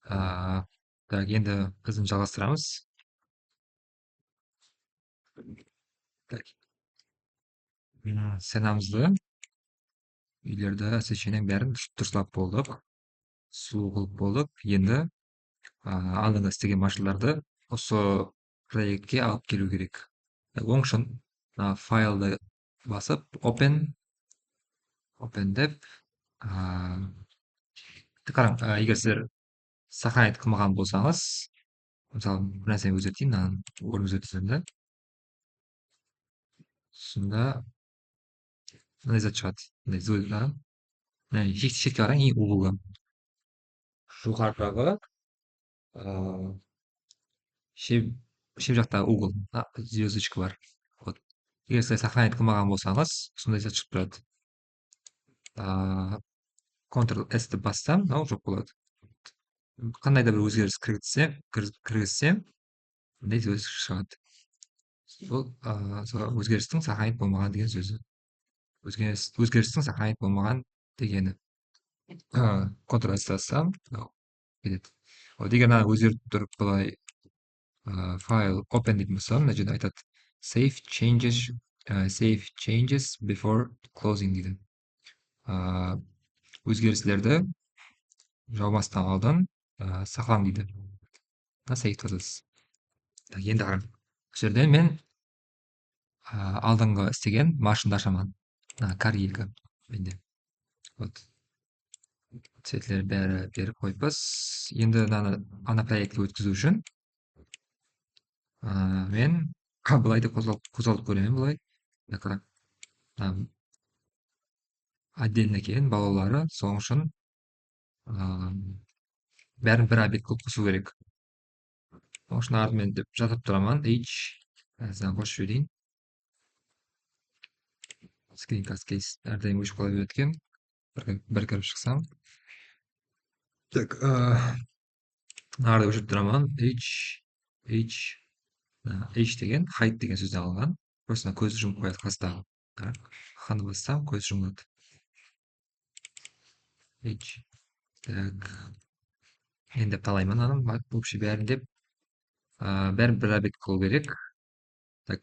А, так, енді біздің жалғастырамыз. Так, сценамызды, үйлерді, сеченең бәрін дұрыстап болдық. Сұлу қылып болдық. Енді алдыңғы істеген машиналарды осы проектке алып келу керек. Оң үшін файлды басып, open деп, қараң, егер сіздер сохранить қылмаған болсаңыз, мысалы бір нәрсені өзгертейін, мынаны орнын өзгертсем да, сонда мындай зат шығады. Мындай зойлар. Шекке қараң, ең углы. Жоғарыдағы шеп шеп жақтағы угол звездочка бар. Вот. Егер сіз сохранить қылмаған болсаңыз, сондай зат шығып тұрады. Ctrl S ті бассам, мынау жоқ болады. Қандай да бір өзгеріс кіргізсем, мындай өзгеріс шығады. Бұл өзгерістің сохранить болмаған деген сөзі. Өзгерістің сохранить болмаған дегені. Ctrl S бассам, мынау кетеді. Вот егер мынаны өзгертіп тұрып былай файл open дейтін болсам, мына жерде айтады save changes before closing дейді. Өзгерістерді жаумастан алдын сақлаң дейді. Save жазасыз. Енді қараң. Осы жерде мен алдыңғы істеген машинды ашамын. Кар 2 менде. Вот. Цветлер бәрі беріп қойыппыз. Енді ана проектке өткізу үшін мен былай деп қозғалтып көремін былай. Қараң. Отдельно келген балалары, соның үшін бәрін бір объект қылып қосу керек. Соның үшін ардымен деп жатып тұрамын. Сізден қосып жіберейін. Screencast case әрдайым өшіп қала береді екен. Бір кіріп шықсам. Так, арды өшіп тұрамын. H деген height деген сөзден алынған. Просто көзді жұмып қояды қастағы. Ханы бассам, көз жұмылады. H. Так. Енді талаймын аным. Вообще бәрін деп. Бәрін бір объект қылу керек. Так,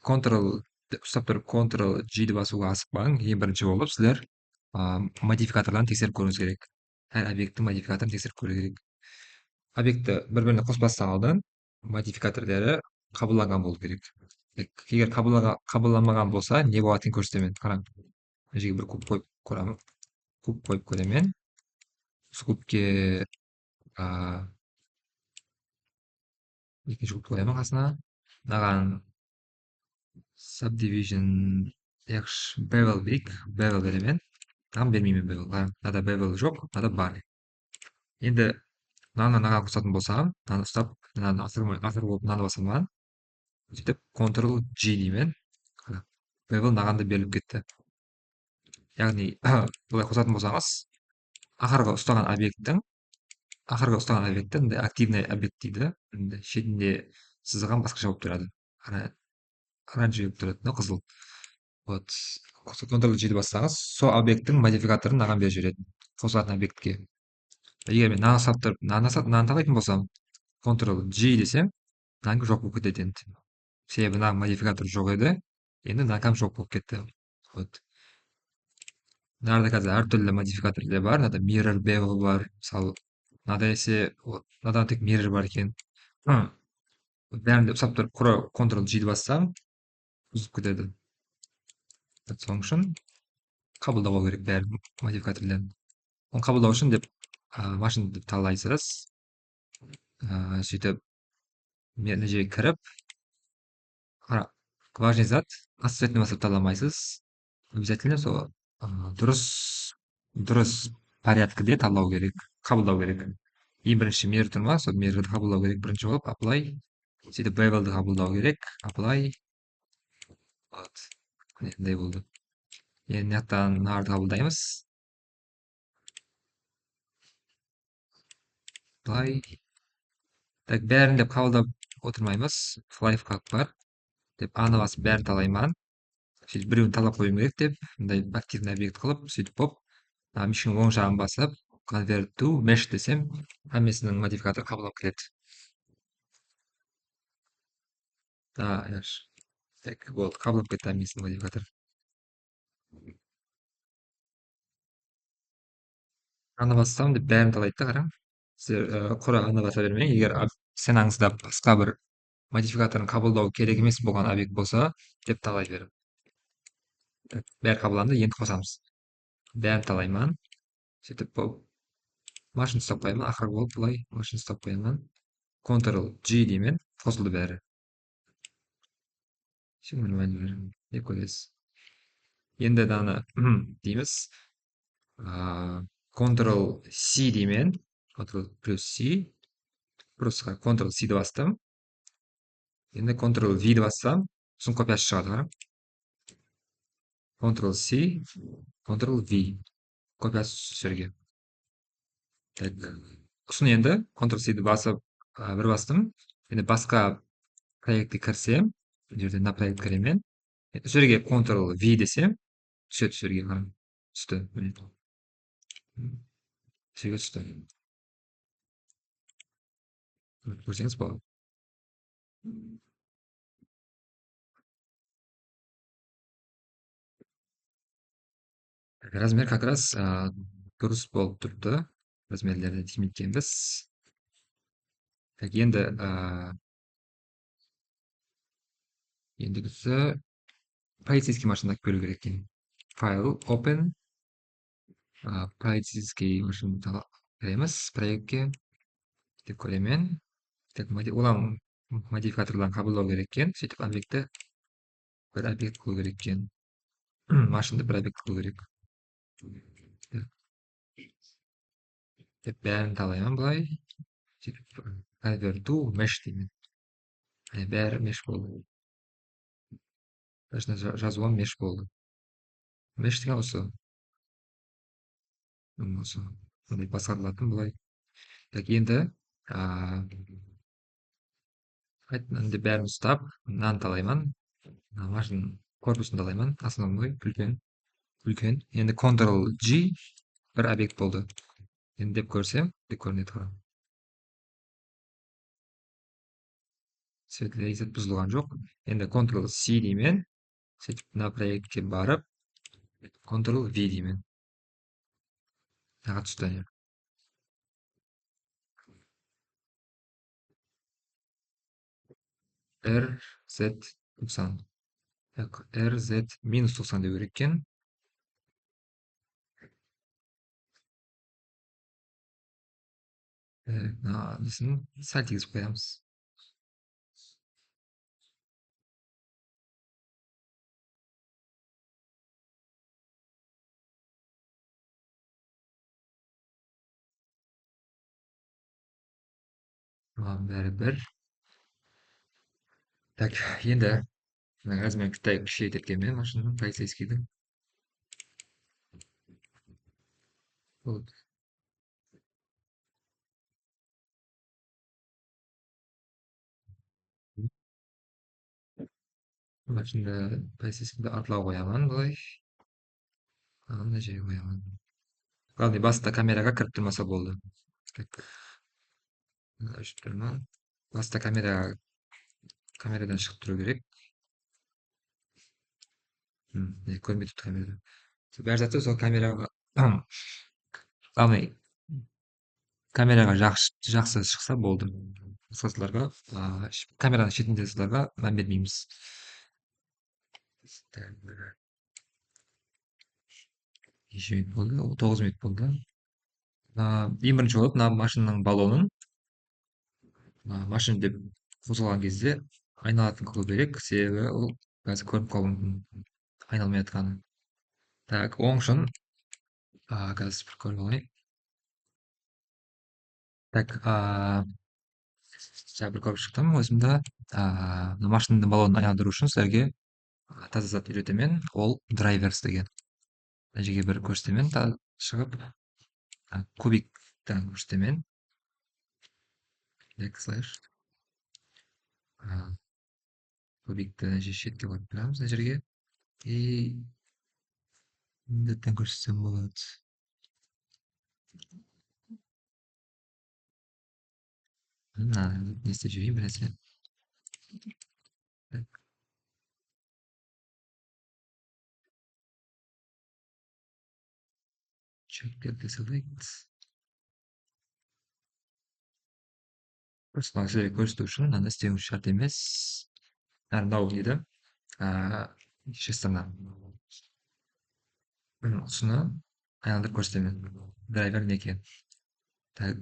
ұстап тұрып Ctrl G-ді басуға асықпаң. Ең бірінші болып сіздер модификаторларын тексеріп көруіңіз керек. Әр объекттің модификаторын тексеріп көру керек. Объектті бір-біріне қоспастан алдын модификаторлары қабылданған болу керек. Егер қабылданбаған болса, не болатынын көрсетемін. Қараң. Мына жерге бір куб қойып көремін. Куб қойып көремін. Осы кубке екінші куб қоямын қасына. Мынаған subdivision bevel берейік. Bevel беремін. Там бермеймін bevel. Мынада bevel жоқ, мынада бар. Енді мынаған қосатын болсам, мынаны ұстап, ақыр болып мынаны басамын. Сөйтіп Ctrl G деймін. Bevel мынаған да беріліп кетті. Яғни бұлай қосатын болсаңыз, ақырғы ұстаған объекттің активный объект дейді. Шетінде сызған басқаша болып тұрады. Оранжевый болып тұрады, мынау қызыл. Вот. Ctrl G-ді бассаңыз, сол объекттің модификаторын мынаған беріп жібереді. Қосатын объектке. Егер мен мынаны ұстап тұрып, мынаны талайтын болсам, Ctrl G десем, мынанікі жоқ болып кетеді енді. Себебі мына модификатор жоқ еді, енді мынакам жоқ болып кетті. Вот. Мынада қазір әртүрлі модификаторлар бар. Мынада mirror bevel бар. Мысалы, мынада есе, мынада тек mirror бар екен. Бәрінде ұстап тұрып, Ctrl G-ді бассам, бұзып кетеді. Соның үшін қабылдау болу керек бәрі модификаторларын. Оны қабылдау үшін деп машинаны талайсыз. Сөйтіп мына жерге кіріп, важный зат, отсветный басып таламайсыз. Обязательно сол дұрыс порядкіде талау керек, қабылдау керек. Ең бірінші мер тұр ма, сол мерді қабылдау керек. Бірінші болып apply. Сөйтіп bevelді қабылдау керек. Apply. Вот. Мындай болды. Енді мына жақтан нарды қабылдаймыз. Apply. Так, бәрін деп қабылдап отырмаймыз. Lifehack бар. Деп аны басып бәрін талаймын. Сөйтіп біреуін талап қоюым керек деп, мындай активный объект қылып, сөйтіп болып, мишін оң жағын басып, convert to mesh десем, Hammasining modifikatori qabul olib keladi. Yaxshi. Так, bo'ldi. Qabul olib ketdi hammasining modifikatori. Аны бассам deb бәрін талайды да, қараң. Сіздер құр аны баса бермей, егер сен аңызда басқа бір модификаторын қабылдау керек емес болған объект болса, деп талай беріп. Так, бәрі қабылданды, енді қосамыз. Бәрін талаймын. Сөйтіп болып, машин ұстап қоямын, ақыры болып былай машин ұстап қоямын. Ctrl G деймін, қосылды бәрі. Все нормально, не көресіз. Енді даны дейміз. Ctrl C деймін. Ctrl плюс C. Просто Ctrl C ді бастым. Енді Ctrl V ді бассам, сосын копиясы шығады, қарам. Ctrl C, Ctrl V. Копиясы түсті жерге. Так. Сосын енді Ctrl C ді басып, бір бастым. Енді басқа проектке кірсем, бұл жерде мына проект кіремін. Жерге Ctrl V десем, түседі жерге, қарам. Түсті. Жерге түсті. Көрсеңіз болады. Размер как раз дұрыс болып тұрды. Размерлерді тиметкенбіз. Так, енді ендігісі полицейский машинаны көру керек екен. Файл, open, полицейский машинаны кіреміз проектке деп көремін. Так, олар модификаторларын қабылдау керек екен. Сөйтіп объектті бір объект қылу керек екен. Машинды бір объект қылу керек. Деп бәрін талаймын былай. Сөйтіп convert to mesh деймін. Бәрі меш болды. Жазуым меш болды. Меш деген осы. Осы. Бұндай басқарылатын былай. Так, енді мынаны бәрін ұстап, мынаны талаймын. Машин корпусын талаймын. Основной, үлкен. Енді Ctrl G бір объект болды. Енді деп көрсем, деп көрінеді қарам. Светлейзет бұзылған жоқ. Енді Ctrl C деймін. Сөйтіп мына проектке барып, Ctrl V деймін. Аға түсті. RZ90. Так, RZ минус 90 деу керек екен. Несін сәл тигізіп қоямыз. Бәрі бір. Так, енді размер кішірейтіп мен машинаның полицейскийдің. Болды. Машинада полицейскийді артылау қоямын былай. Мына жерге қоямын. Главный баста камераға кіріп тұрмаса болды. Так. Өшіп тұрмын. Баста камерадан шығып тұру керек. Көрмей тұрды камерада. Бәрі заты сол камераға главный камераға жақсы шықса болды. Басқасыларға камераның шетіндегілерге мән бермейміз. 9 минут болды. 9 минут болды. Ең бірінші болып мына машинаның баллонын машина деп қозғалған кезде айналатын қылу керек. Себебі ол қазір көріп қалуы мүмкін айналмай жатқанын. Так, оң үшін қазір бір көріп алайын. Так, жаңа бір көріп шықтым өзімді. Машинаның баллонын айналдыру үшін сіздерге таза зат үйретемін. Ол драйверс деген. Мына жерге бір көрсетемін шығып кубиктен көрсетемін. Backslash. Кубикті мына жерге шетке қойып тұрамыз мына жерге. И міндеттен көрсетсем болады. не істеп жүрейін бір нәрсе. Check the select. Просто мына көрсету үшін мынаны істеуіміз шарт емес. Мынау дейді. Шестерна. Осыны айналдырып көрсетемін. Драйвер не екен. Так.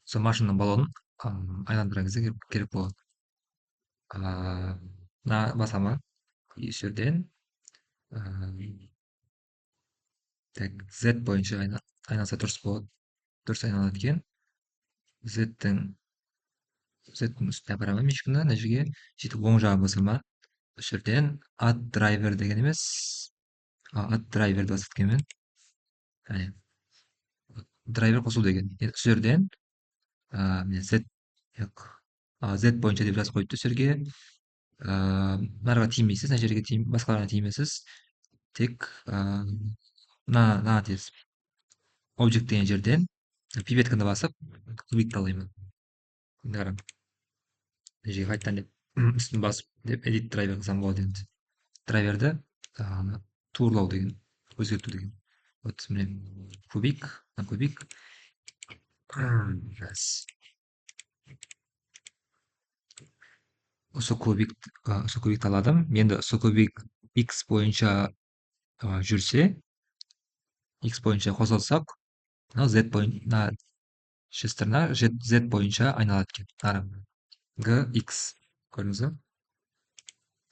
Сол машинаның баллонын айналдырған кезде керек болады. Мына басама. И осы жерден так, Z бойынша айналса дұрыс болады. Дұрыс айналады екен. Z-тің үстіне апарамын мишканы, мына жерге сөйтіп оң жағын басама. Осы жерден add driver деген емес, add driver деп басып кеткенмін. Драйвер қосу деген. Осы жерден Z Z бойынша деп жазып қойыпты осы жерге. Мынарға тимейсіз, мына жерге басқаларына тимейсіз. Тек мына тез object деген жерден пипетканы басып кубикті алаймын. Қараңыз. Мына жерге қайтадан деп үстін басып деп edit драйвер қылсам болады енді. Драйверді турлау деген, өзгерту деген. Вот міне кубик. Осы кубикті аладым. Енді осы кубик x бойынша жүрсе, x бойынша қозғалсақ, мынау z бойынша шестерна z бойынша айналады екен. Қараңыз. Gx көрдіңіз бе?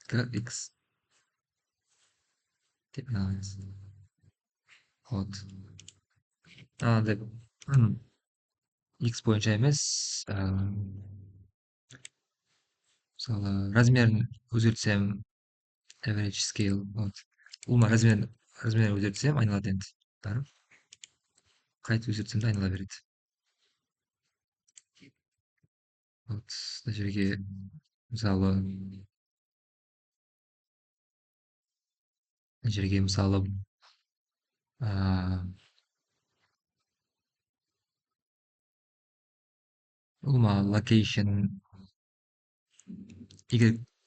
Gx деп айналыңыз. Вот. Деп x бойынша емес, мысалы размерін өзгертсем, average scale, вот. Бұл размерін өзгертсем айналады енді. Қайтып өзгертсем де айнала береді. Вот, мына жерге мысалы бұл location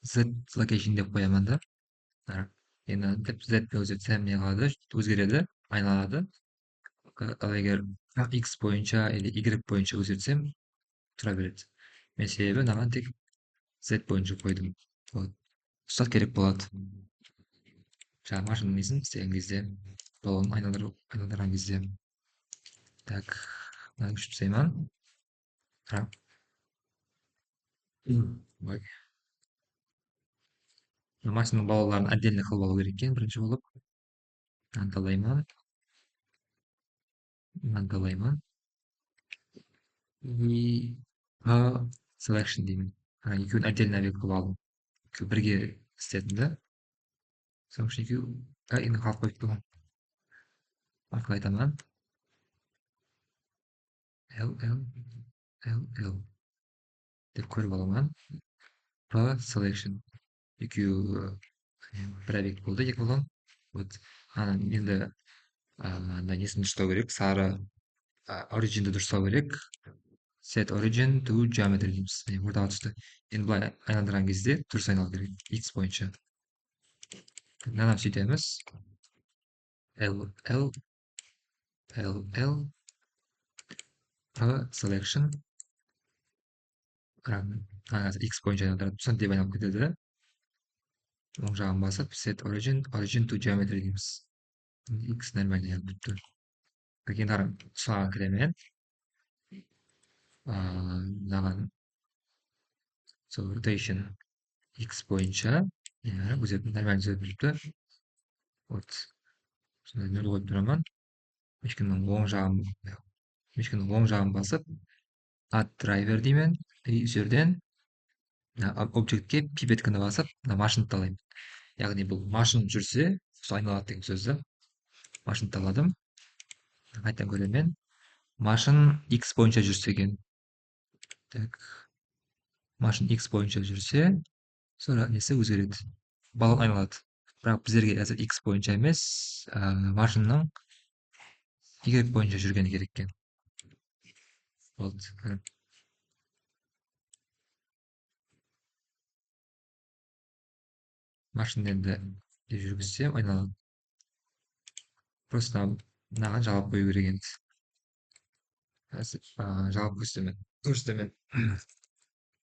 z location деп қоямын да. Енді z өзгертсем не қалады? Өзгереді, айналады. Ал егер x бойынша или y бойынша өзгертсем тұра береді. Мен себебі мынаған тек z бойынша қойдым. Ұстат керек болады. Жаңағы машинаның несін істеген кезде, баллон айналдырған кезде. Так, мынаны өшіріп тастаймын. Машинаның балаларын отдельно қылып алу керек екен бірінші болып. Мынаны и selection деймін. Екеуін отдельно объект қылып алу. Екеуі бірге істедім да. Соның үшін екеуі енді қалып қойыпты ғой. Арқылы айтамын. L деп көріп аламын. Selection. Екеуі бір объект болды, екі баллон. Вот. Енді несін дұрыстау керек, сары originді дұрыстау керек. Set origin to geometry дейміз. Ортаға түсті. Енді былай айналдырған кезде дұрыс айналу керек. X бойынша. Мынаны сөйтеміз. L selection. X бойынша айналдырады. Сосын деп айналып кетеді. Оң жағын басып, set origin to geometry дейміз. X нормально айналып кетті. Енді қараңыз, саған кіремін. Мынаған rotation x бойынша нормально түзетіп жүріпті. Вот. Сонда нөл қойып тұрамын. Мишканың оң жағын басып, add driver деймін. И жерден объектке пипетканы басып, машинты алайын. Яғни бұл машин жүрсе, осы айналады деген сөзді. Машинты аладым. Қайтадан көремін. Машин x бойынша жүрсе екен. Так. Машин x бойынша жүрсе, sonra несі өзгереді. Баллон айналады. Бірақ біздерге әзір x бойынша емес, машинның y бойынша жүргені керек екен. Вот. машина енді жүргізсем айналады. Просто мынаған жауап қою керек енді. Қазір жауап көрсетемін.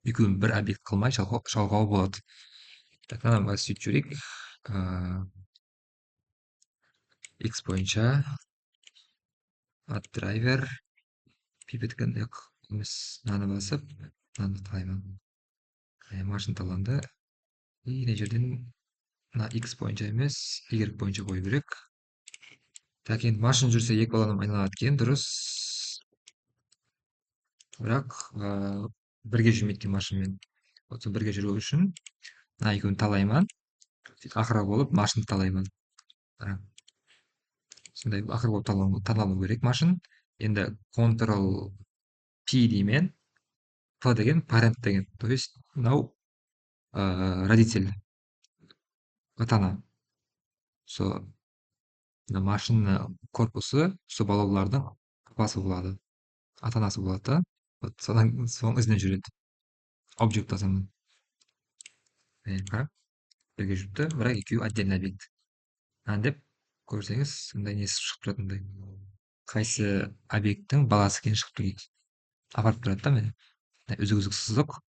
Екеуін бір объект қылмай жалғауға болады. Так, мынаны былай сөйтіп жіберейік. X бойынша add driver пипеткен емес, мынаны басып, мынаны қалаймын. Машина таланды. И мына жерден мына X бойынша емес, Y бойынша қою керек. Так, енді машина жүрсе екі баланым айналады екен, дұрыс. Бірақ бірге жүрмейді екен машинамен. Вот сол бірге жүру үшін мына екеуін талаймын. Сөйтіп ақыры болып машинаны талаймын. Сондай ақыры болып талану керек машин. Енді Ctrl P деймен. P деген parent деген. То есть мынау родитель, ата-ана. Сол мына машина корпусы сол балалардың папасы болады, ата-анасы болады да. Вот соның ізінен жүреді. Объект жазамын. Қарап, бірге жүріпті, бірақ екеуі отдельный объект. Деп көрсеңіз, сондай несі шығып тұратындай. Қайсы объекттің баласы екені шығып тұрады. Апарып тұрады да міне. Үзік сызық.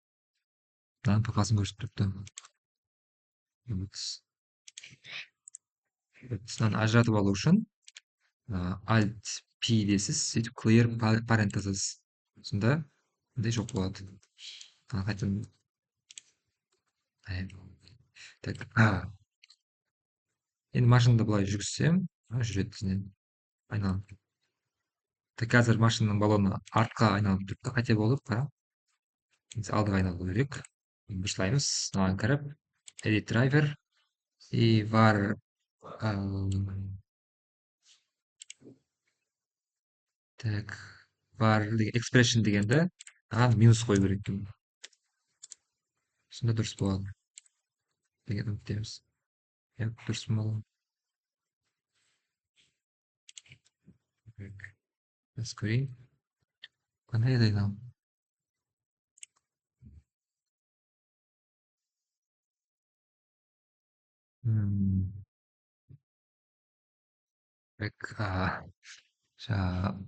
Мынаның папасын көрсетіп тұрыпты. Мынаны ажыратып алу үшін Alt P десіз, сөйтіп clear parent жазасыз. Сонда мындай жоқ болады. Қайтадан так, енді машинада былай жүргізсем, жүреді ізінен айналып. Так, қазір машинаның баллоны артқа айналып тұрды, қате болып, қара. Алдыға айналу керек. Бұршылаймыз, мынаған кіріп, edit driver и var так, var expression дегенді минус қою керек. Сонда дұрыс болады. Деген үміттеміз. Дұрыс болмалы. Let's көрейін. Қандай еді айналым?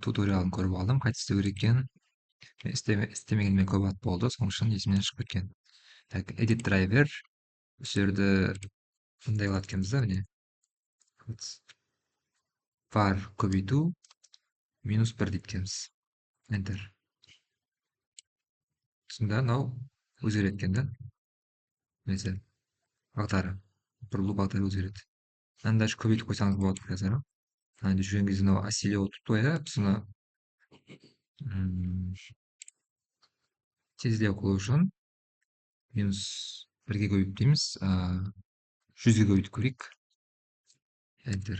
Туториалын көріп алдым, қайтыс істеу керек екенін. Істемегеніме көп уақыт болды, соның үшін есімнен шығып кеткен. Так, edit driver. Осы жерді мындай қылады екенбіз да, міне. Var көбейту минус 1 дейді екенбіз. Enter. Сонда мынау өзгереді екен да. Mesela бағдары. Бұрылу бағдары өзгереді. Мынаны даже көбейтіп қойсаңыз болады қазір. Мынаны жүрген кезде мынау осилеп отырып қоя, біз оны тездеу қылу үшін минус 1-ге көбейіп дейміз. 100-ге көбейтіп көрейік. Enter.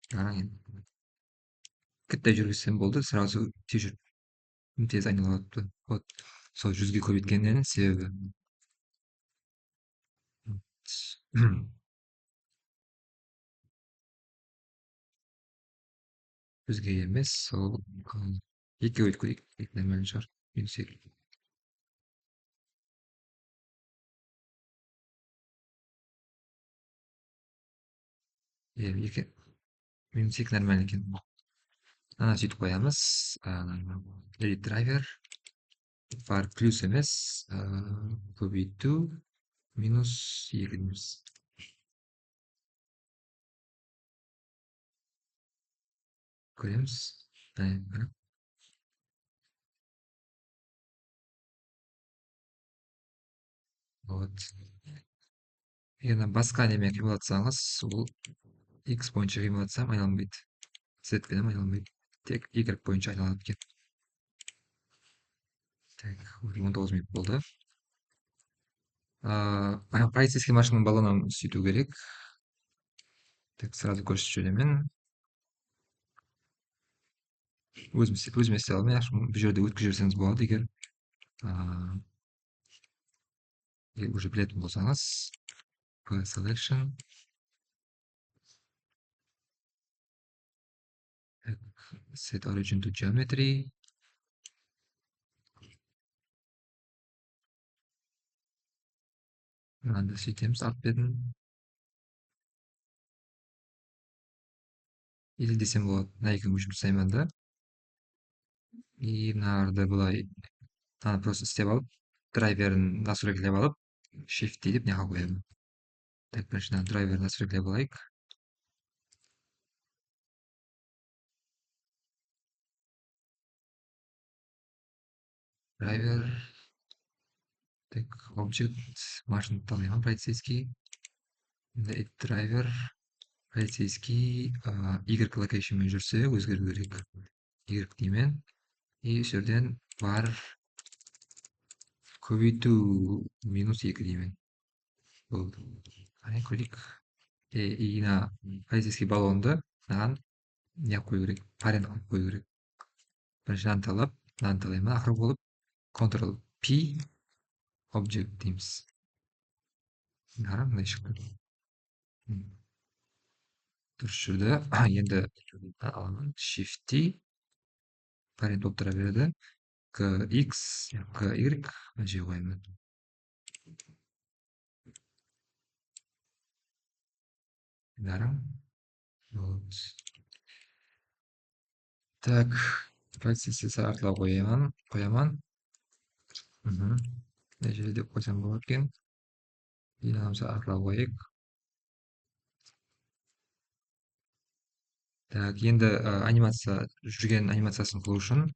Қараң енді. Кітті жүргізсем болды, сразу тез айналады. Вот. Сол 100-ге көбейткеннен себебі. Жүзге емес, сол 2-ге көбейтіп көрейік. Нормально шығар. Минус 2. Минус 2 нормально екен. Ана сөйтіп қоямыз. Edit driver. Var плюс емес, көбейту минус 2 дейміз. Көреміз. Вот. Егер басқа немен қималатсаңыз, ол X бойынша қималатсам айналмайды. Z пен айналмайды. Тек Y бойынша айналады екен. Так, 19 минут болды. Полицейский машинаның баллонын сөйту керек. Так, сразу көрсетіп жіберемін. Өзім істей алмай, бұл жерде өткізіп жіберсеңіз болады, егер уже білетін болсаңыз. Selection. Set origin to geometry. Мынаны сөйтеміз, алып бердім. или десем болады. Мына екеуін көшіріп тастаймын да. И мынарды былай аны просто істеп алып, драйверін настройкілеп алып, shift деп мына жаққа қоямын. Так, біріншіден драйверін настройкілеп алайық. Драйвер, так, object, машина танымаймын, полицейский. Енді драйвер, полицейский, y локейшнмен жүрсе өзгеру керек. Y деймін. И осы жерден бар көбейту -2 деймін. Болды. Қане көрейік. И мына полицейский баллонды мынаған не қылып қою керек, парент қылып қою керек. Біріншіден талап, мынаны талаймын ақыры болып, Ctrl P object дейміз. Ара мындай шықты. Дұрыс жүрді. Енді shift T парент болып тұра береді. X, Y, мына жерге қоямын. Дарым. Вот. Так, полицейский арқылы қоямын. Мына жерде деп қойсам болады екен. Мынамызды арқылы қояйық. Так, енді анимация жүрген анимациясын қылу үшін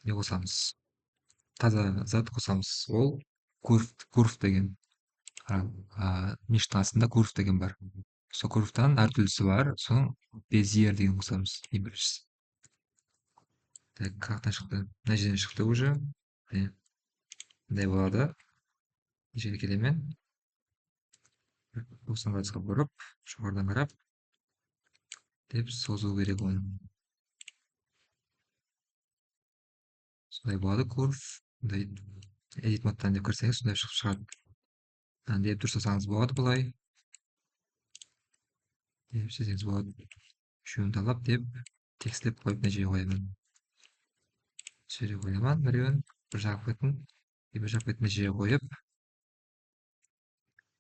не қосамыз? Таза зат қосамыз. Ол curve деген. Мештің астында curve деген бар. Сол curve'тан әртүрлісі бар. Соның Bezier деген қосамыз. Ең біріншісі. Так, қаяқтан шықты? Мына жерден шықты уже. Мындай болады. Жерге келемін. 90 градусқа бұрып, жоғарыдан қарап, деп созу керек оны. Сондай болады curve. Мындай edit модтан деп кірсеңіз, сондай шығып шығады. Деп дұрыстасаңыз болады былай. Деп істесеңіз болады. Үшеуін талап деп текстілеп қойып мына жерге қоямын. Жерге қоямын, біреуін бір жақ бетін, бір жақ бетін мына жерге қойып,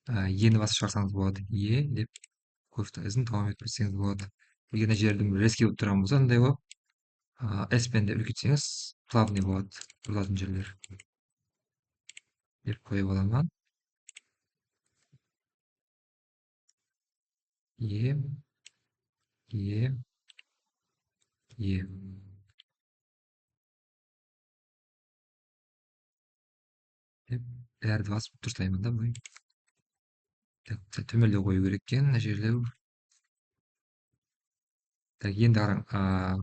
ені басып шығарсаңыз болады. Деп curve ізін тамам етіп кетсеңіз болады. Егер мына жердің резкий болып тұрған болса, мындай болып, S пен деп үлкейтсеңіз, плавный болады, бұрылатын жерлер. Деп қойып аламын. Е. Деп бәрді басып дұрыстаймын да былай. Төмелдеу қою керек екен, мына жерлеу. Так, енді қараң,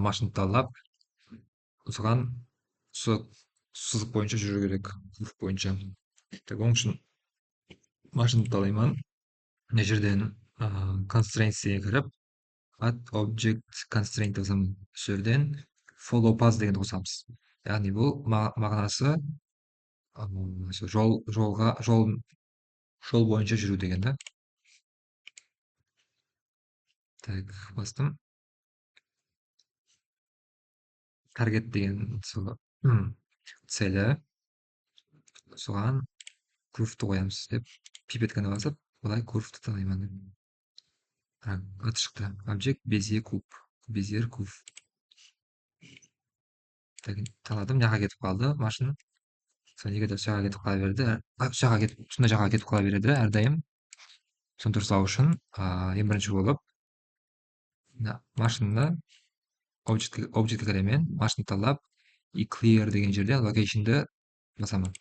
машинаны талап, осыған сызық бойынша жүру керек, curve бойынша. Так, оның үшін машинаны талаймын. Мына жерден constraints'е кіріп, add object constraint жазамын. Осы жерден follow path дегенді қосамыз. Яғни бұл мағынасы жол бойынша жүру деген да. Так, бастым. Target деген целі. Соған curve'ті қоямыз деп, пипетканы басып, былай curve'ті талаймын. Аты шықты. Object Bezier куб. Bezier куб. Таладым, жаққа кетіп қалды машина. Сол неге де жаққа кетіп қала берді. Сондай жаққа кетіп қала береді әрдайым. Соны дұрыстау үшін ең бірінші болып машинаны object кіремін, машина талап, и clear деген жерде location'ды басамын.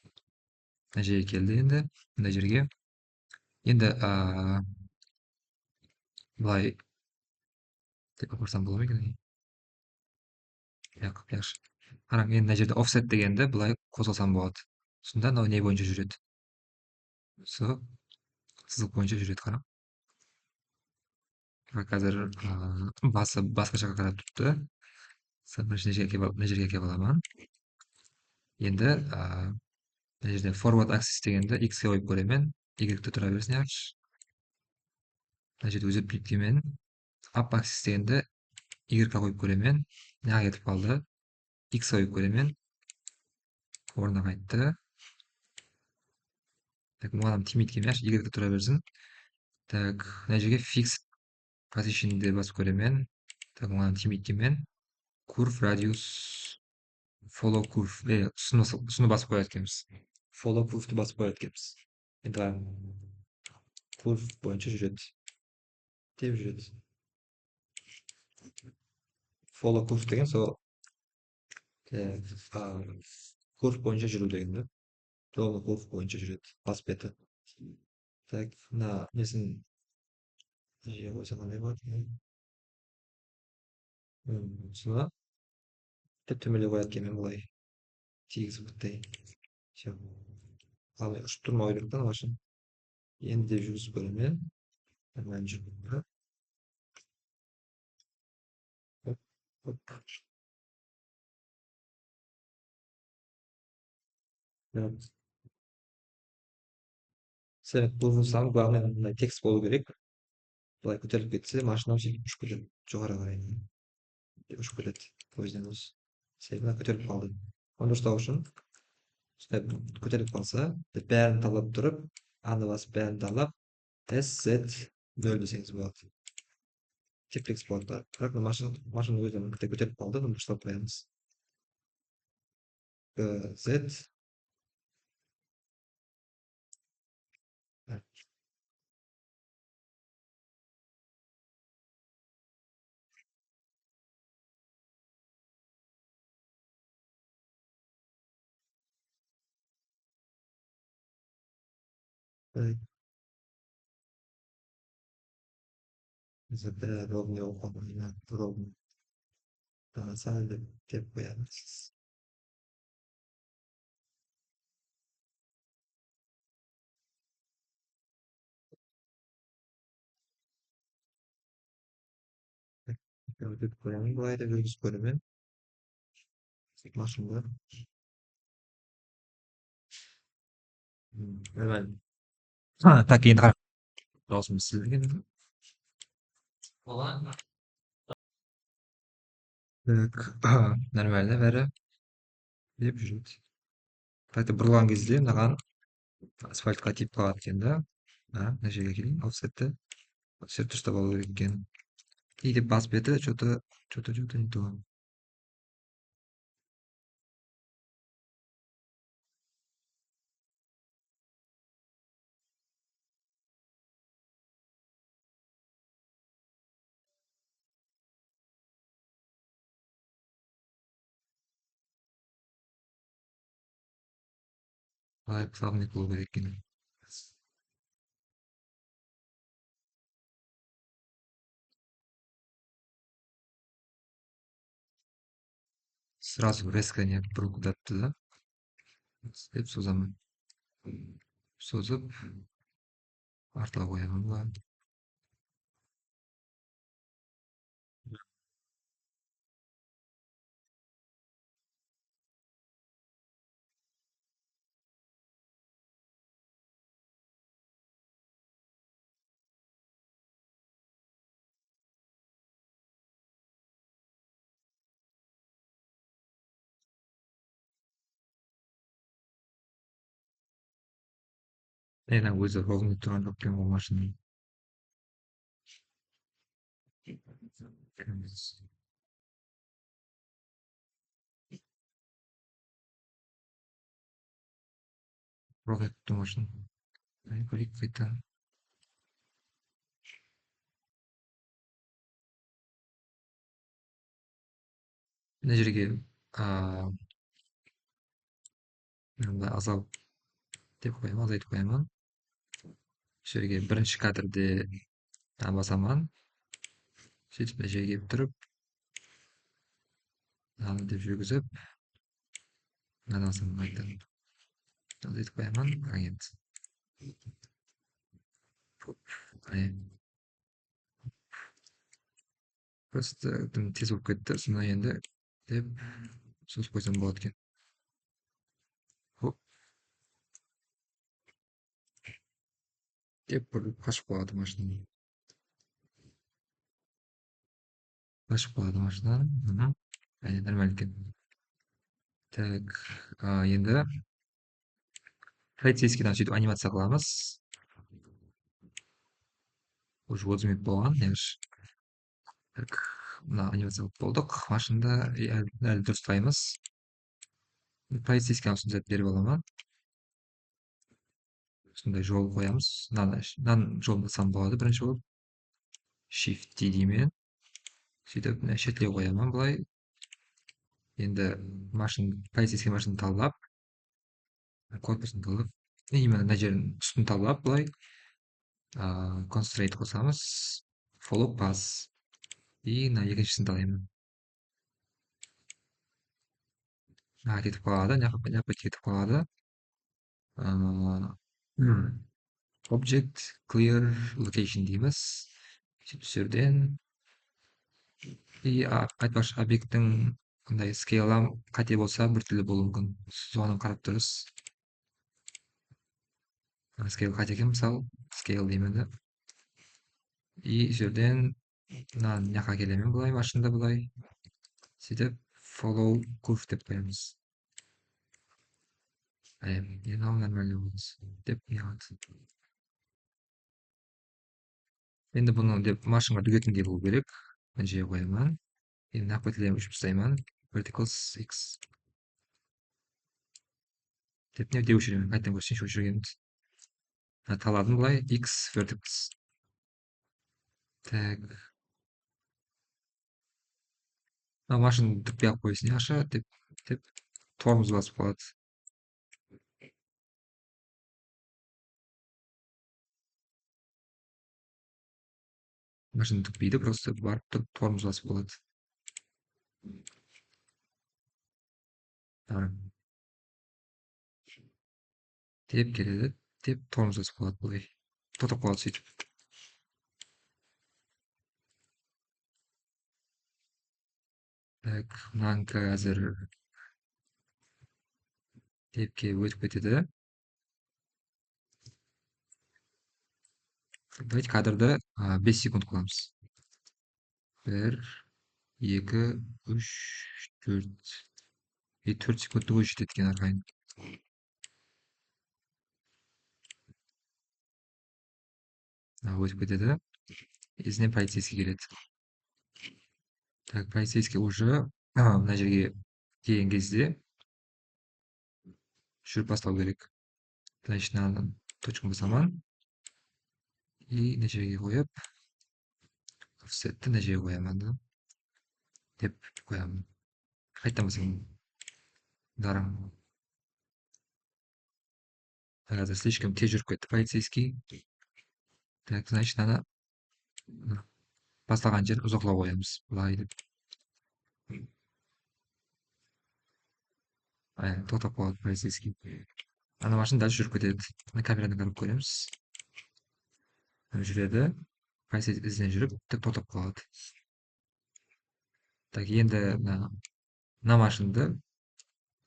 Мына жерге келді енді, мына жерге. Енді былай деп қойсам бола ма екен? Жақсы. Қараң, енді мына жерде offset дегенді былай қозғасам болады. Сонда мынау не бойынша жүреді? Сол сызық бойынша жүреді, қараң. Қазір басы басқа жаққа қарап тұрды. Бірінші мына жерге келіп аламын. Енді мына жерде forward axis дегенді x-ке қойып көремін. Y-ті тұра берсін yaxshi. Мына жерде өзгеріп кеткенмен up axis дегенді y-ға қойып көремін. Мына кетіп қалды. X-қа қойып көремін. Орнына қайтты. Так, маған тимейді екен, yaxshi, Y-ті тұра берсін. Так, мына жерге fix position'ды басып көремін. Так, мынаны тимейді. Curve radius follow curve. Ұсыны басып қояды екенбіз. Follow curve'ді басып қояды екенбіз. Енді curve бойынша жүреді. Деп жүреді. Follow curve деген сол curve бойынша жүру деген да. Жолы curve бойынша жүреді. Бас беті. Так, мына несін жүйе қойса қандай болады? Осыны деп төмелей қояды екенмін былай. Тигізіп біттай. Все. Ал ұшып тұрмау керек та машина. Енді деп жүргізіп көремін. Нормально жүріп. Оп, оп. Вот. Сен бұл болсаң, главное мындай текст болу керек. Былай көтеріліп кетсе, машинам сөйтіп ұшып кетеді. Жоғары қарай. Ұшып кетеді. Өзінен өзі. Себебі көтеріліп қалды. Оны дұрыстау үшін көтеріліп қалса, бәрін талап тұрып, аны басып бәрін талап, SZ 0 десеңіз болады. Теплекс болады да. Бірақ машина өзінен көтеріліп қалды, оны дұрыстап қоямыз. Z. Z ровно ровно ровно. Сәл деп қоямыз. Деп қоямын, былай да жүргізіп көремін. Машинада. Нормально. Так, енді қарап. Даусым сізілген. Так, нормально бәрі деп жүреді. Қайта бұрылған кезде мынаған асфальтқа тиіп қалады екен да. Мына жерге келейін, офсетті. Офсет дұрыстап алу керек екен. И деп басып еді, что-то не то. Қалай плавный болу керек екен. Сразу резко не бұрылып кетіпті да. Деп созамын. Созып, артыға қоямын ба. Ena өзі ровный тұрған жоқ екен ол машина. Ровный тұрған машина. Көрейік қайта. Мына жерге азал деп қоямын, азайтып қоямын. Осы жерге бірінші кадрде басамын. Сөйтіп мына жерге келіп тұрып, мынаны деп жүргізіп, мынаны басамын қайта. Азайтып қоямын, агент. Просто тым тез болып кетті, соны енді деп созып қойсам болады екен. Хоп. Деп бұрылып қашып қалады машина. Қашып қалады машина. Нормально екен. Так, енді полицейскийдан сөйтіп анимация қыламыз. уже отзывник болған неміс. Так, мына анимация қылып болдық. Машинада әлі дұрыстаймыз. Полицейский осыны түзетіп беріп ала ма? Осындай жол қоямыз. Мынаның жолын бассам болады бірінші болып. Shift D деймін. Сөйтіп, мына шетке қоямын былай. Енді полицейский машина талдап, корпусын талдап, именно мына жерін үстін талдап былай constraint қосамыз. Follow pass. И мына екіншісін талаймын. Кетіп қалады, мына жаққа кетіп қалады. Object clear location дейміз. Сөйтіп сол жерден и айтпақшы объекттің андай скейлі қате болса біртүрлі болуы мүмкін. Соны қарап тұрыңыз. Scale қате екен, мысалы scale деймін да. И сол жерден мына жаққа келемін былай, машинада былай. Сөйтіп follow curve деп қоямыз. Енді нормальный болады деп неғады. Енді бұны деп машинға дүгетіндей болу керек. Мына жерге қоямын. Енді мына петляны өшіп тастаймын. Verticals X. Деп не деп өшіремін. Қайтадан көрсеңші өшіргенімді. Таладым былай X verticals. Так. Машина түкпей алып қойсын аша деп тормоз басып қалады. Машина түкпейді, просто барып тұрып тормоз басып қалады. Деп келеді, деп тормоз басып қалады былай. Тоқтап қалады сөйтіп. Так, мынаның қазір депке өтіп кетеді. Давайте кадрды 5 секунд қыламыз. 1, 2, 3, 4. 4 секундты өзі жетеді екен әрқайын. Өтіп кетеді. Ізінен полицейский келеді. Так, полицейский уже мына жерге келген кезде жүріп бастау керек. Значит, мынаны точканы басамын. И мына жерге қойып, офсетті мына жерге қоямын да. Деп қоямын. Қайтадан басамын. Даром. Қазір слишком тез жүріп кетті полицейский. Так, значит, мынаны бастаған жерін ұзақлау қоямыз. Былай деп. Тоқтап қалады полицейский. Ана машина дальше жүріп кетеді. Мына камерадан қарап көреміз. Жүреді. Полицейский ізінен жүріп, тоқтап қалады. Так, енді мына машинды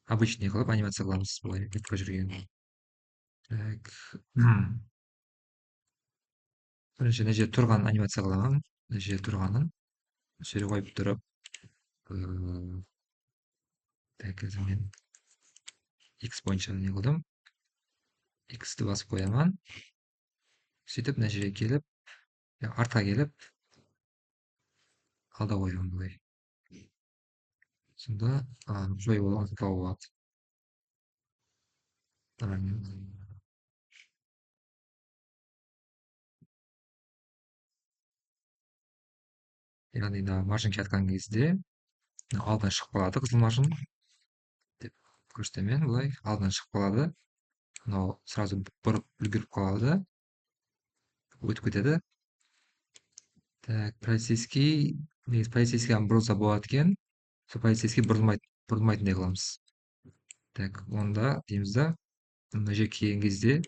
обычный қылып анимация қыламыз. Былай бетке жүрген. Так. Бірінші мына жерде тұрған анимация қыламын. Мына жерде тұрғанын. Осы жерге қойып тұрып. Так, қазір мен X бойынша не қылдым. X-ті басып қоямын. Сөйтіп мына жерге келіп, артқа келіп, алда қоямын былай. Сонда жой анықтау болады. Яғни машин келатқан кезде алдынан шығып қалады қызыл машин деп көрсетемін былай. Алдынан шығып қалады. Мынау сразу бұрып үлгеріп қалады. Өтіп кетеді. Так, полицейский бұрылса болады екен. Сол полицейский бұрылмайтындай қыламыз. Так, онда дейміз да, мына жерге келген кезде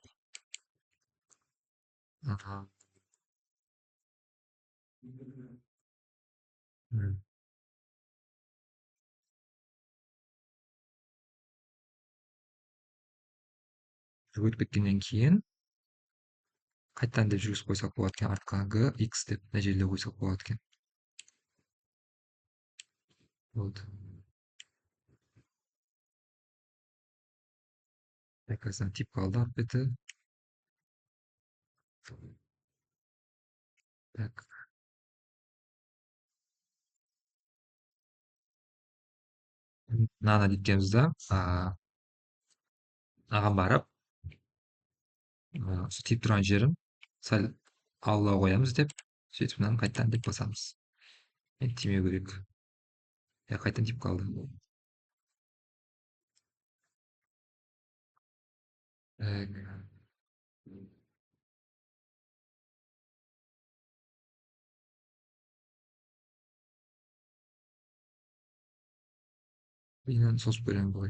өтіп кеткеннен кейін қайтадан деп жүргізіп қойсақ болады екен, артқа G, X деп мына жерде қойсақ болады екен. Вот. Қазір тип қалды ақ беті. Так, мынаны дейткенбиз да, ага барып, ошо тийип турган жерин сәл алыла коебуз деп, сөйтүп анан кайттан деп басабыз. Эми тиймөө керек. Кайттан тийип калды. Так, менен созуп берем буга.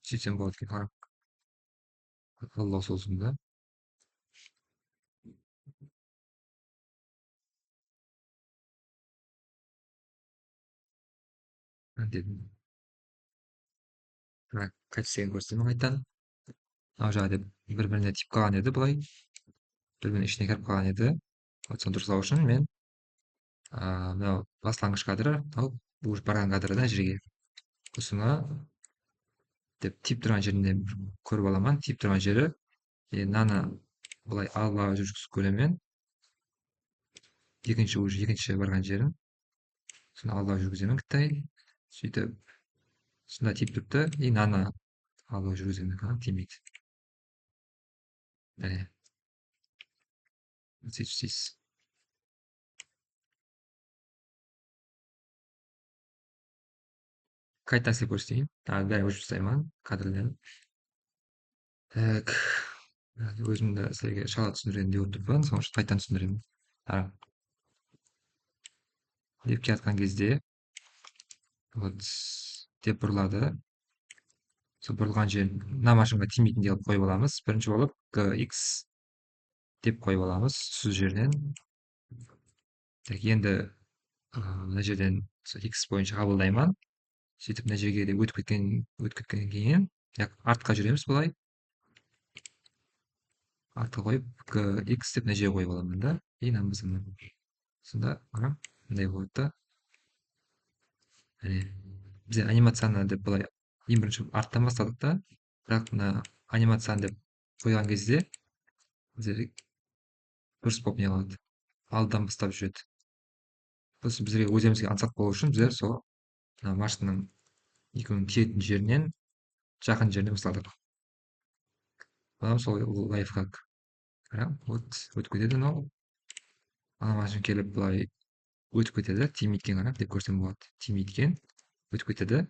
Сөйтсем болот экен, карап алла соолсун да. Дедим. Так, кайсы дегенди көрсөтөм кайттан. Ал жагы деп бири-бирине тийип калган эди былай. Бири-биринин ичине кирип калган эди. Вот дурслоо үчүн мен мына башталгыч кадры ал уже барган кадры да жерге. Ушуна деп тийип турган жерине көрүп аламан. Тийип турган жери наны былай алга жүргүзүп көрөм мен. Экинчи барган жерин ушуну алга жүргүзөм кытай. Сүйтүп ушундай тийип туруп да, и наны алга жүргүзөм экен, тийбейт. Сөйтүп істейсиз. Кайттан силип көрсөтөйүн. Бәрі өчүп тастайм анан кадрлерин. Так. Өзүм да силерге шала түшүндүрөйүн деп отурупмун. Соң үчүн кайттан түшүндүрөм. А, деп келаткан кезде вот деп бурулады. Сол бурулган жерин мына машинага тиймейтиндей кылып коюп аламыз. Биринчи болуп GX деп коюп аламыз түзүү жеринен. Так, енді мына жерден X боюнча кабылдайман. Сөйтүп мына жерге де өтүп кеткенден кийин артка жүремиз былай. Артка коюп GX деп мына жерге коюп аламын да. И сонда кара мындай болот да. Бизде анимацияны деп былай эң биринчи арттан баштадык да. Бирок мына анимацияны деп койгон кезде бизде дурус болуп эмне кылат. Алдыдан баштап жүрөт. Просто бизге өзүбүзгө ансат болуу үчүн бизер сол мына машинанын экөөнүн тиетін жеринен жакын жерине баштадык. Анан сол лайфхак. Вот өтүп кетет анау. Анан машина келип былай өтүп кетет да, тиймейт экен кара деп көрсөм болот. Тиймейт экен. Өтүп кетет да.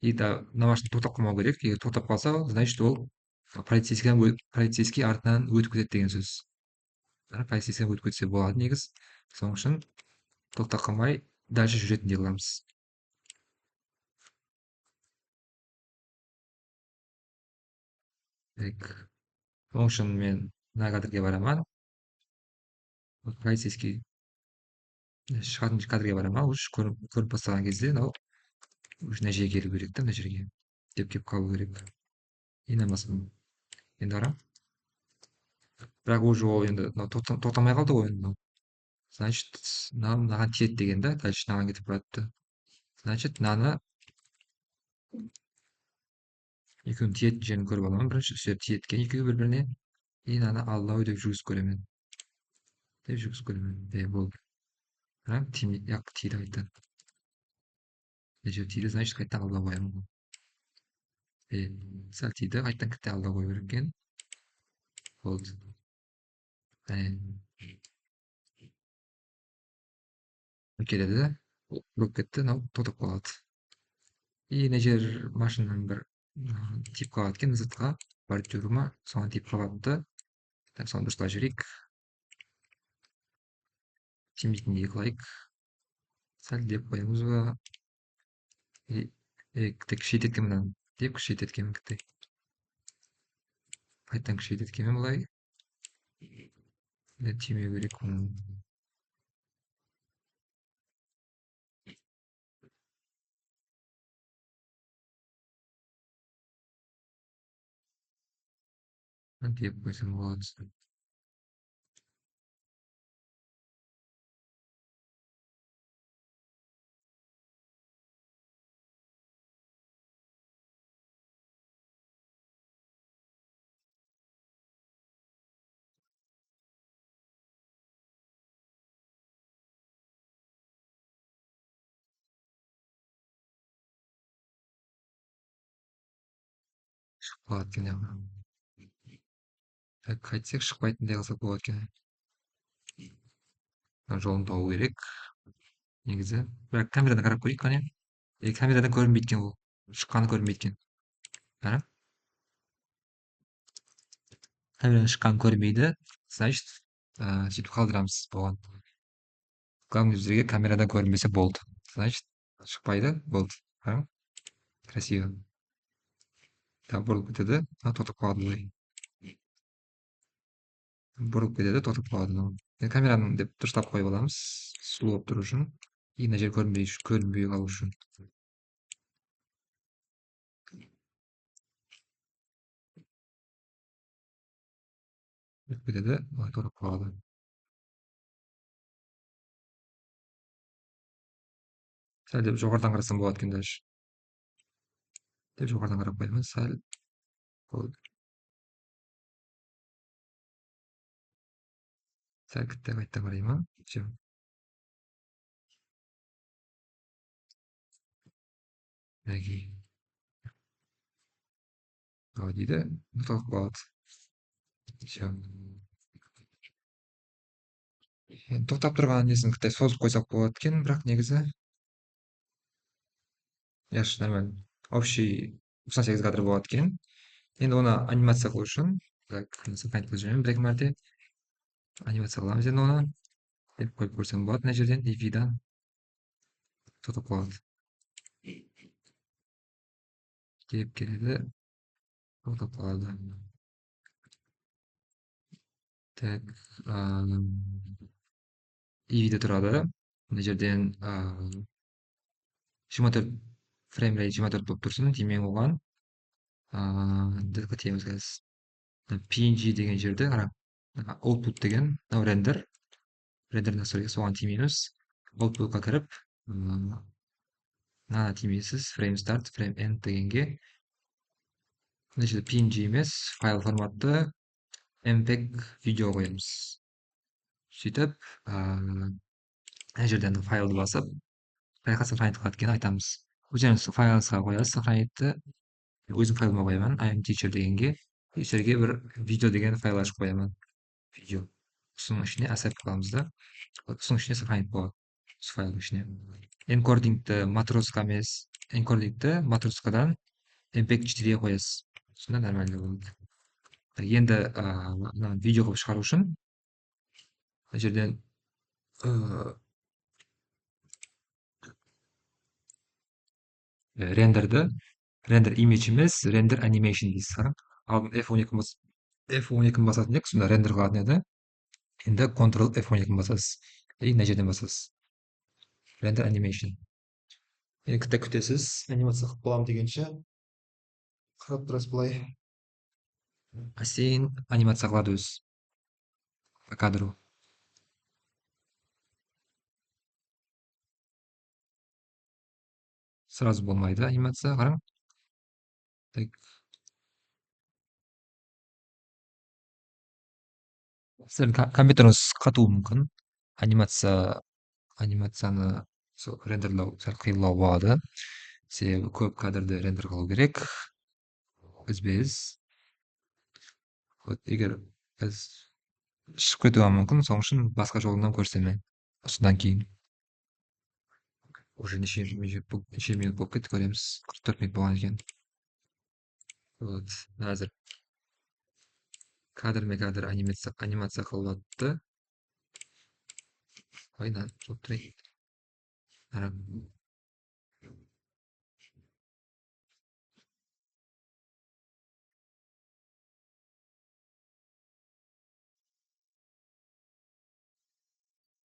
И да мына машина токтоп калмау керек. Эгер токтоп калса, значит ол полицейский артынан өтүп кетет деген сөз. Полицейскийден өтүп кетсе болот негиз. Соның үчүн токтоп калмай дальше жүрөтүндөй кыламыз. Так. Ошон үчүн мен мына кадрге бараман. Полицейский чыгатын кадрге бараман. Уж көрүп баштаган кезде мынау уж мына жерге келүү керек да, мына жерге. Деп келип калуу керек. Ыйнамасын. Енді барам. Бирок уже ол енді токтомой калды го эми. Значит, мынаган тиет деген да, дальше мынаган кетип баратты. Значит, мынаны экөөнүн тиетін жерин көрүп аламын. Биринчи үстү тиет экен экөө бири-бирине. И мынаны алла деп жүргүзүп көрөм мен. Деп жүргүзүп көрөм. Болду. Тийди кайттан. Мына жер тийди, значит, кайттан алла коем. Сәл тийди, кайттан кете алла кое керек экен. Болду. Келеді да. Буруп кетти, мынау токтоп калат. И мына жер машинанын бир тийип калат экен ызытка. Бордюрма сону тийип калат да. Сону дурустап жиберейик. Тиймейтиндей кылайык. Сәл деп коебузбу? Кичейт мындан деп кичейт эткенмин кыттай. Кайттан кичейт эткенмин былай. Тиймөө керек. Деп койсом болот. шығып қалады екен яғни. Так, қайтсек шықпайтындай қылсақ болады екен. Жолын табу керек негізі. Бірақ камерадан қарап көрейік қане. Камерадан көрінбейді екен ол. Шыққаны көрінбейді екен. Ана камерадан шыққаны көрінбейді. Значит, сөйтіп қалдырамыз оған. Главное бізге камерадан көрінбесе болды. Значит, шықпайды, болды. Ана красиво. Так, бұрылып кетеді. Тоқтап қалады былай. Бұрылып кетеді, тоқтап қалады. Камераны деп дұрыстап қойып аламыз. Сұлу болып тұру үшін. И мына жер көрінбей қалу үшін. Бұрылып кетеді, тоқтап қалады. Сәл деп жоғарыдан қарасам болады екен даже. Деп жоғарыдан қарап қоямын. Сәл болды. Сәл қайттан қарай ма? Все. Мінекей. Дейді. Тоқтап қалады. Все. Тоқтап тұрған несін кіттай созып қойсақ болады екен, бірақ негізі яш нормально. Общий 98 кадр болады екен. Енді оны анимация қылу үшін так сохранить қылып жіберемін бір-екі мәрте. Анимация қыламыз енді оны. Деп қойып көрсем болады мына жерден ev-дан. Тоқтап қалады. Келіп келеді. Тоқтап қалады. Так, ev-де тұрады. Мына жерден 24 фреймрейт 24 болып тұрсын, тимең оған. Ділгітеміз қазір. PNG деген жерде қара. Output деген, мынау рендер. Рендер настройка соған тимейміз. Outputқа кіріп, мына тимейсіз. Frame start, frame end дегенге. Мына жерде PNG емес, файл форматты MPEG видео қоямыз. Сөйтіп, мына жерден файлды басып, қайқа сохранить қылады екен айтамыз. Өзіңіз файлыңызға қоясыз, сохранитті. Өзім файлыма қоямын, IMTeacher дегенге. Teacherге бір видео деген файл ашып қоямын. Видео. Соның ішіне асап қыламыз да. Соның ішіне сохранить болады. Осы файлдың ішіне. Encodingті матроска емес, encodingті матроскадан MPEG 4-ге қоясыз. Сонда нормально болады. Енді видео қылып шығару үшін мына жерден рендер image емес, рендер animation дейсіз қараң. Алдын F12 басатын едік, сонда рендер қылатын еді. Енді Ctrl F12 басасыз. И мына жерден басасыз. Рендер animation. Енді күтесіз, анимация қылып боламын дегенше. Қарап тұрасыз былай. Әсейін анимация қылады өз. По кадру. Сразу болмайды анимация, қараң. Так. Сіздің компьютеріңіз қатуы мүмкін. Анимацияны рендерлау сәл қиынлау болады. Себебі көп кадрды рендер қылу керек. Үзбез. Егер біз шығып кетуі мүмкін, соның үшін басқа жолынан көрсетемін. Осыдан кейін. Уже неше минут болып кетті, көреміз. 44 минут болған екен. Қазір кадр анимация қылып атты. Қайдан жоқ тұрайын.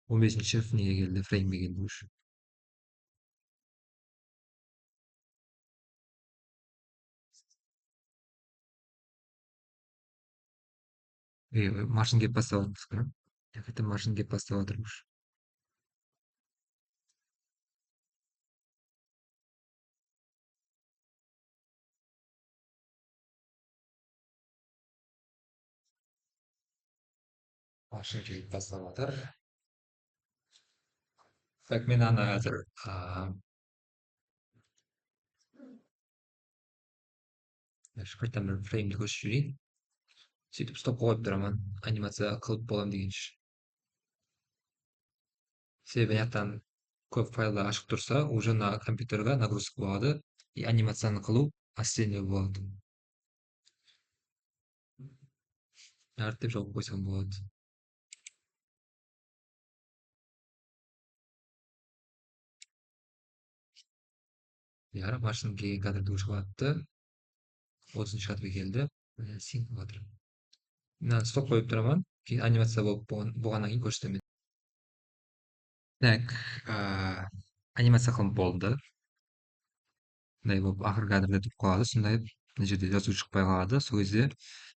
15-ші неге келді, фреймге келді уже. Машин келіп бастап жатыр. Қайта машин келіп бастап жатырмыш. Машин келіп бастап жатыр. Так, мен ана қазір Қайтадан бір фреймді көшіріп жіберейін. Сөйтіп стопқа қойып тұрамын, анимация қылып боламын дегенше. Себебі жақтан көп файлдар ашық тұрса, уже на компьютерге нагрузка болады и анимацияны қылу астерінде болады. Әртіп жауып қойсам болады. Яра машина келген кадрды шығатты. 30 кадрға келді. Синк кадр. Мынаны стоп қойып тұрамын. Кейін анимация болып болғаннан кейін көрсетемін. Так, анимация қылып болды. Мындай болып ақырғы кадрда тұрып қалады. Сондай мына жерде жазу шықпай қалады. Сол кезде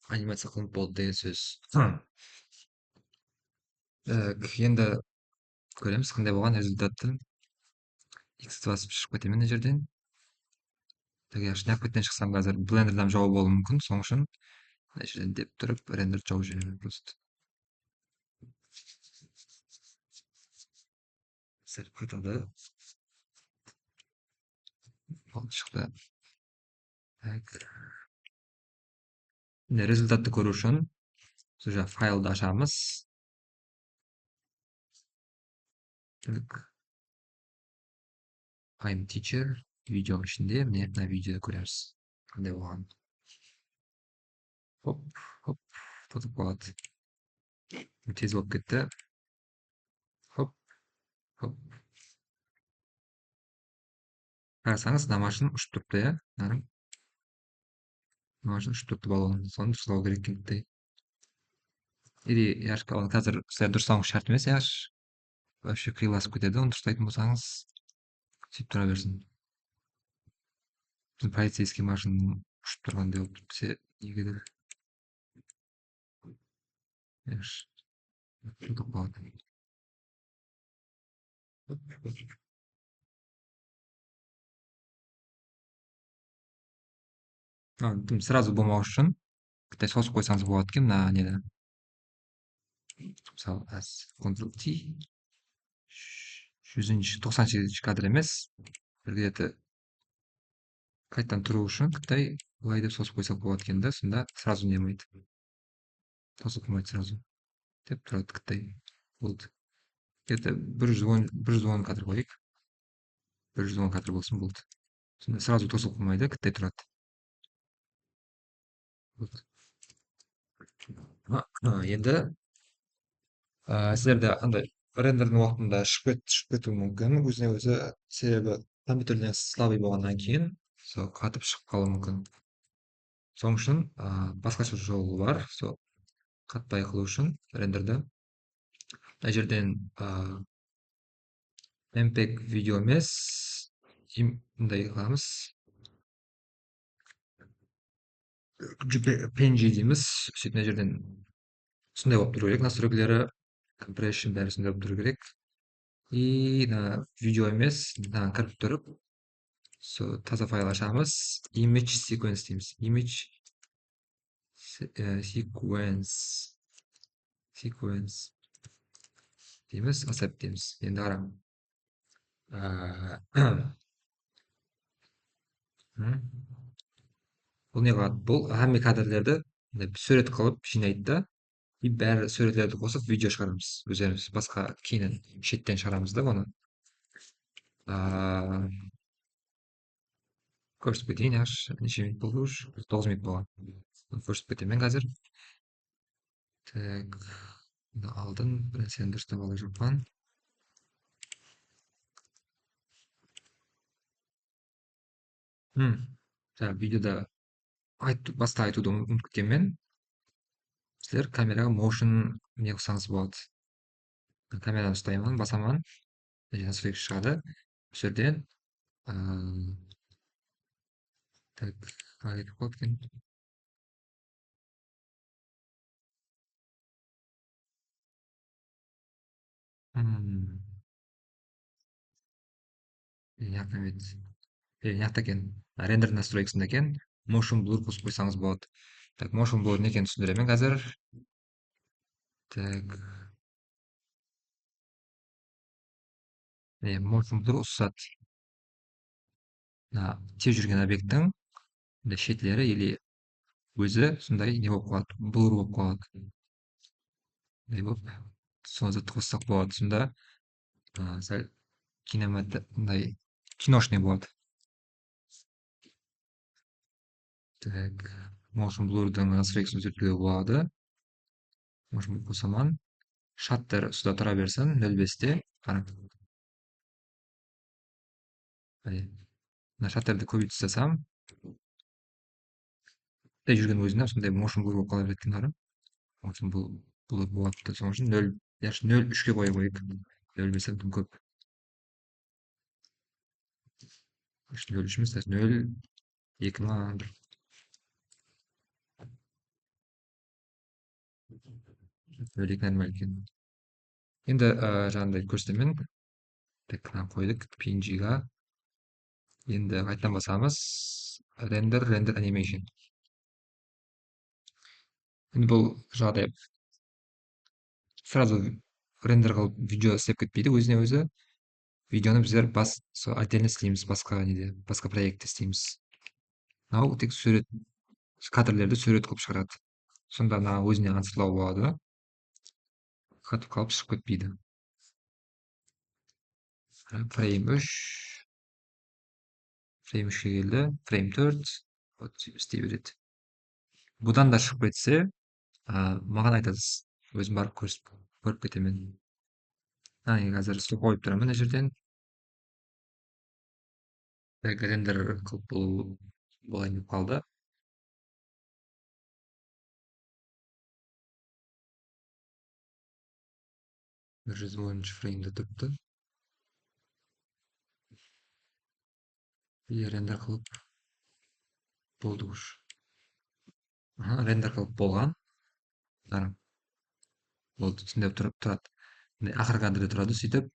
анимация қылып болды деген сөз. Так, енді көреміз қандай болған результатты. X басып шығып кетемін мына жерден. Так, я шняппеттен шықсам қазір блендердан жауып болуы мүмкін. Соның үшін мына жерден деп тұрып рендер жауып жіберемін просто. Сәл қайталды. Болды, шықты. Так. Міне результатты көру үшін сол жаңағы файлды ашамыз. Так. I'm teacher. Видео ішінде міне мына видеода көреміз. Қандай болған. Хоп, хоп, тотып қалады. Тез болып кетті. Хоп, хоп. Қарасаңыз, мына машина ұшып тұрыпты, иә? Мына машина ұшып тұрыпты баллон. Соны дұрыстау керек екендей. Или қазір сіздер дұрыстауыңыз шарт емес, иә? Вообще қиыласып кетеді, оны дұрыстайтын болсаңыз, сөйтіп тұра берсін. Біздің полицейский машина ұшып тұрғандай болып бітсе, негедір. Тотып қалады. Тым сразу болмау үшін кітап созып қойсаңыз болады екен мына нені. Мысалы, Ctrl T 198 кадр емес, бір где-то қайтадан тұру үшін Қытай былай деп созып қойсақ болады екен да, сонда сразу не болмайды. Тосып қоймайды сразу. Деп тұрады Қытай. Болды. Где-то 110 кадр қойайық. 110 кадр болсын болды. Сонда сразу тосып қоймайды, Қытай тұрады. Болды. Енді сіздерде андай рендердің уақытында шығып кетуі мүмкін өзіне өзі, себебі компьютерден слабый болғаннан кейін сол қатып шығып қалуы мүмкін. Соның үшін басқаша жолы бар. Сол қатпай қылу үшін рендерді мына жерден MPEG видео емес, мындай қыламыз. PNG дейміз. Сөйтіп мына жерден сондай болып тұру керек. Настройкілері, compression бәрі сондай болып тұру керек. И видео емес, кіріп тұрып, таза файл ашамыз. Image sequence дейміз. Image sequence дейміз, accept дейміз. Енді қарам. Бұл не қылады? Бұл әмі кадрлерді сурет қылып жинайды да, и бәрі суретлерді қосып видео шығарамыз. Өздеріміз басқа кейінен шеттен шығарамыз да оны. Көрсетіп кетейін, неше минут болды уже? 9 минут болған. Көрсетіп кетемін қазір. Так, алдын бір нәрсені дұрыстап алып жатқан. Видеода баста айтуды ұмытып кеткенмен, сіздер камераға motion не қылсаңыз болады. Камераны ұстаймын, басамын, настройка шығады. Бұл жерден так, қалай кетіп қалды екен? Мыняқта екен, рендер настройкасында екен, motion blur қосып қойсаңыз болады. Так, motion blur не екенін түсіндіремін қазір. Так, motion blur ұсады. Тез жүрген объекттің шетлері или өзі сондай не болып қалады, блур болып қалады. Мындай болып соны зат қоссақ болады. Сонда сәл мындай киношный болады. Так, motion blurдың aspect өзгертуге болады. Motion қосамын. Шаттер сюда тұра берсін, 0,5-те. Қара. Мына шаттерді көбейтіп тастасам, жүрген өзіне сондай motion blur болып қала береді екен. Motion blur болады. Соның үшін 0, яғни 0,3-ке қоя қояйық. 0,5 тым көп. 0,3 емес, 0,2 ма бір. Нөл екі нормаль екен. Енді жаңағыдай көрсетемін. Так, қойдық png-ға. Енді қайтадан басамыз. Render animation. Енді бұл жағдай сразу рендер қылып видео істеп кетпейді өзіне өзі. Видеоны біздер отдельно істейміз, басқа неде, басқа проектте істейміз. Мынау тек сурет, кадрлерді сурет қылып шығарады. Сонда мына өзіне ансырлау болады. Қатып қалып шығып кетпейді. Frame 3. Frame 3-ке келді. Frame 4. Вот істей береді. Бұдан да шығып кетсе, маған айтасыз. Өзім барып көріп кетемін. Қазір стоп қойып тұрамын мына жерден. Рендер қылып болайын деп қалды. 110 фреймде тұрыпты. Рендер қылып болды уж. Рендер қылып болған. Болды, түсіндеп тұрады. Ақыр кадрда тұрады, сөйтіп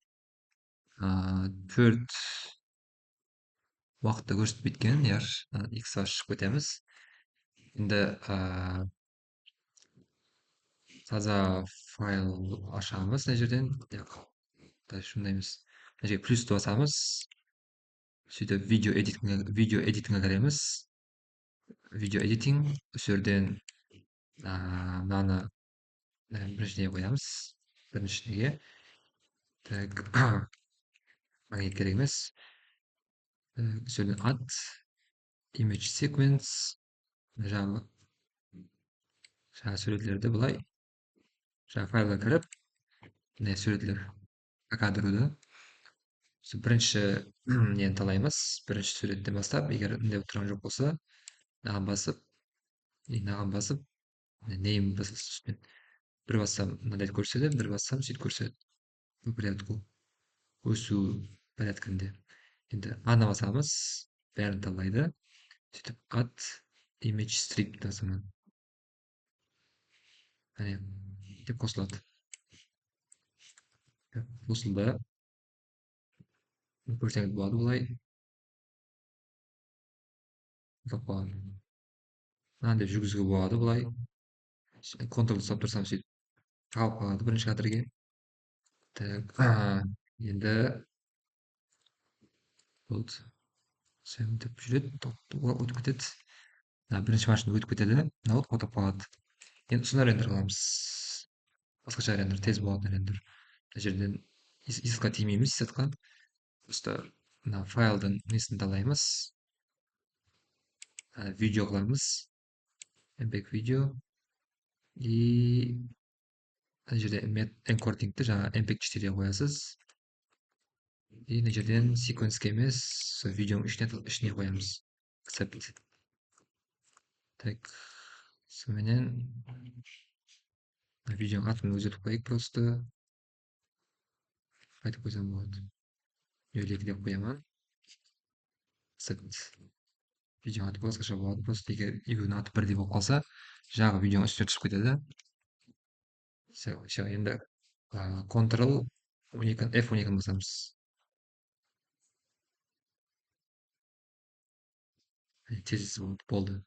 4 уақытты көрсетпейді екен, X-ға шығып кетеміз. Енді таза файл ашамыз мына жерден. Шындай емес. Мына жерге плюсті басамыз. Сөйтіп видео эдитингге кіреміз. Видео эдитинг. Осы жерден мынаны біріншіге қоямыз. Біріншіге. Так, маған керек емес. Осы жерден add image sequence. Жаңағы суретлерді былай файлға кіріп, міне суретлер кадроды бірінші нені талаймыз, бірінші суреттен бастап, егер мындай тұрған жоқ болса, мынаған басып, name басып, бір бассам мынандай көрсетеді, бір бассам сөйтіп көрсетеді. По порядку, өсу порядкінде. Енді аны басамыз, бәрін талайды. Сөйтіп add image strip жазамын. Деп қосылады. Қосылды. Көрсеңіз болады бұлай. Мынандай жүргізуге болады бұлай. Контрол ұстап тұрсам сөйтіп қалып қалады бірінші кадрге. Так, енді болды. Сөйтіп жүреді, өтіп кетеді. Бірінші машина өтіп кетеді, мынау отап қалады. Енді соны рендер қыламыз. Басқаша рендер, тез болатын рендер. Мына жерден исқа тимейміз, исатқа. Просто мына файлдың несін талаймыз. Видео қыламыз. MPEG видео. И мына жерде энкодингті жаңа MPEG 4-ге қоясыз. И мына жерден секвенске емес, видеоның ішіне қоямыз. Accept. Так, соменен видеоның атын өзгертіп қояйық просто. Қайтып қойсам болады. 0,2 деп қоямын. Accept. Видеоның аты басқаша болады. Просто егер екеуінің аты бірдей болып қалса, жаңағы видеоның үстіне түсіп кетеді. Все, енді Ctrl F12 басамыз. Тез болды.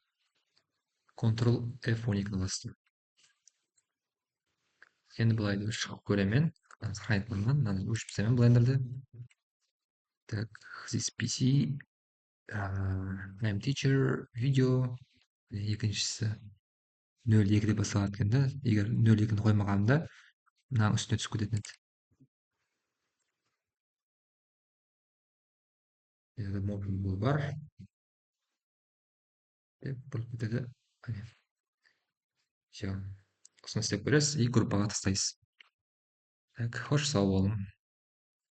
Ctrl F12 бастым. Енді былай деп шығып көремін. Сохранить қойман. Мынаны өшіп тастаймын блендерді. Так, this PC, I'm teacher, video. Екіншісі 0,2 деп басталады екен да, егер 0,2-ні қоймағанымда мынаның үстіне түсіп кететін еді. Енді бұл бар деп бұрып кетеді. Все. Осыны істеп көресіз и группаға тастайсыз. Так, хош сау болың.